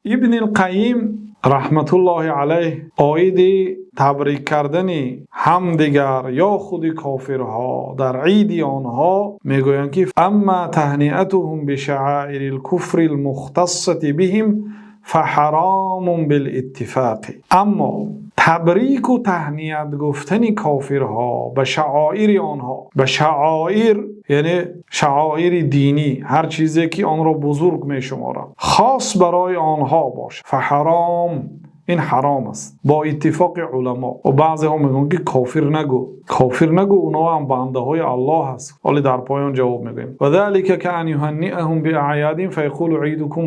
ابن القیم رحمت الله علیه آیید تبریک کردنی همدیگر یا خود کافرها در عید آنها میگویند که اما تهنئتهم بشعائر الكفر المختصة بهم فحرام بالاتفاق. اما تبریک و تهنیت گفتن کافرها به شعائر آنها، به شعائر یعنی شعائر دینی، هر چیزی که آن را بزرگ می شمارند، خاص برای آنها باشه، فحرام، این حرام است با اتفاق علما. و بعضی ها میگن که کافر نگو، اونا هم بنده های الله هست. ولی در پایان جواب میگیم و ذلك کأن یهنئهم باعیاد فیقول عیدکم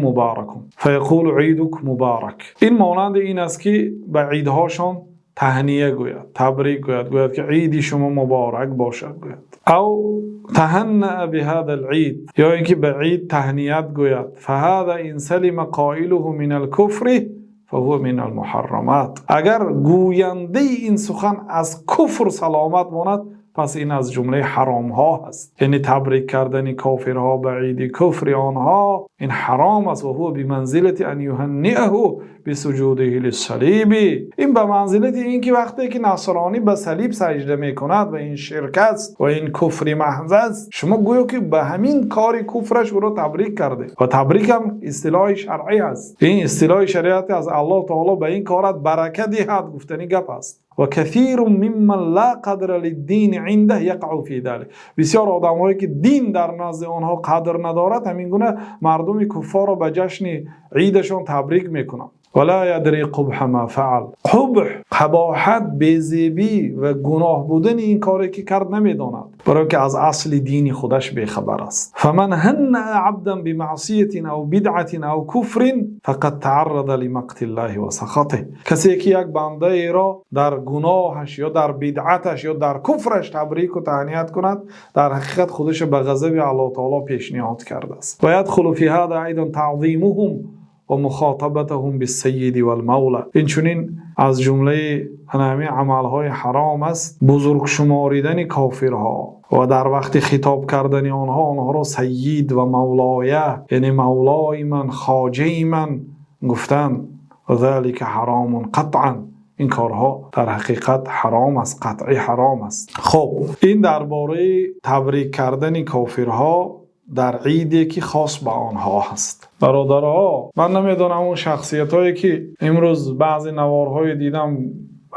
مبارک. این مانند این است که به عیدهاشان تهنیه گوید، تبریک گوید که عید شما مبارک باشد گوید. او تهنأ بهذا العید، یا اینکه به عید تهنیت گوید. فهذا ان سلم قائله من الكفر فهو من المحرمات. اگر گوینده این سخن از کفر سلامت ماند، پس این از جمله حرام ها هست. یعنی تبریک کردن کافرها به عید کفر آنها این حرام است. و هو بمنزلت ان یهنئه بسجوده للصلیب. این به منزلت این که وقتی که نصرانی به صلیب سجده میکند و این شرک است و این کفر محض است، شما گویا که به همین کار کفرش او را تبریک کرده. و تبریک هم اصطلاح شرعی است. این اصطلاح شریعت از الله تعالی به این کارت برکت دهد گفتنی گپ است. و کثیر ممن لا قدر للدین عنده یقع فی ذلک. بسیار آدم‌هایی که دین در نزد آنها قدر ندارد، همین گونه مردم کفار را به جشن عیدشان تبریک میکنند. ولا یدری قبح ما فعل. قباحت، بی‌زیبی و گناه بودن این کاری که کرد نمیداند، برای که از اصل دین خودش بیخبر است. فمن هنأ عبدا بمعصیة او بدعة او کفر فقد تعرض لمقت الله و سخطه. کسی که یک بنده ای را در گناهش یا در بدعتش یا در کفرش تبریک و تهنیت کند، در حقیقت خودش به غضب الله تعالی پیشنهاد کرده است. و یدخل فی هذا ایضا تعظیمهم و مخاطبتهم بالسید والمولا. این چنین از جمله همین عملهای حرام است بزرگ شماریدن کافرها و در وقت خطاب کردن آنها را سید و مولایه، یعنی مولای من، خواجه من گفتن. و ذلك حرام قطعا. این کارها در حقیقت حرام است، قطعی حرام است. خب این درباره تبریک کردن کافرها در عیدی که خاص به آنها هست. برادرها، من نمیدونم اون شخصیت هایی که امروز بعضی نوارهای دیدم،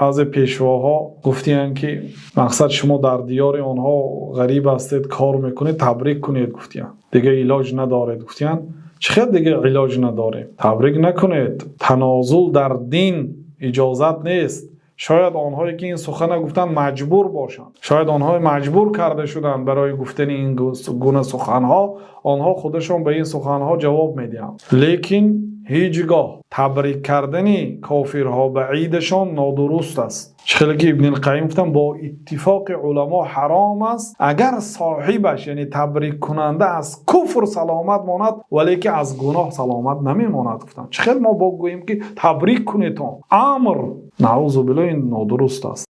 بعضی پیشواها گفتین که مقصد شما در دیار آنها غریب هستید، کار میکنید، تبریک کنید. گفتین دیگه علاج ندارید. گفتین چقدر دیگه علاج نداره؟ تبریک نکنید. تنازل در دین اجازت نیست. شاید آنهایی که این سخن گفتن مجبور باشند، شاید آنها مجبور کرده شدند برای گفتن این گونه سخنها، آنها خودشون به این سخنها جواب میدهند. لیکن هیچگاه تبریک کردن کافرها به عیدشان نادرست است. چخیلی که ابن القیم گفتن با اتفاق علما حرام است اگر صاحبش یعنی تبریک کننده از کفر سلامت ماند ولی که از گناه سلامت نمیماند. گفتن چخیل ما با گوییم که تبریک کنید، امر نعوذ بالله، این نادرست است.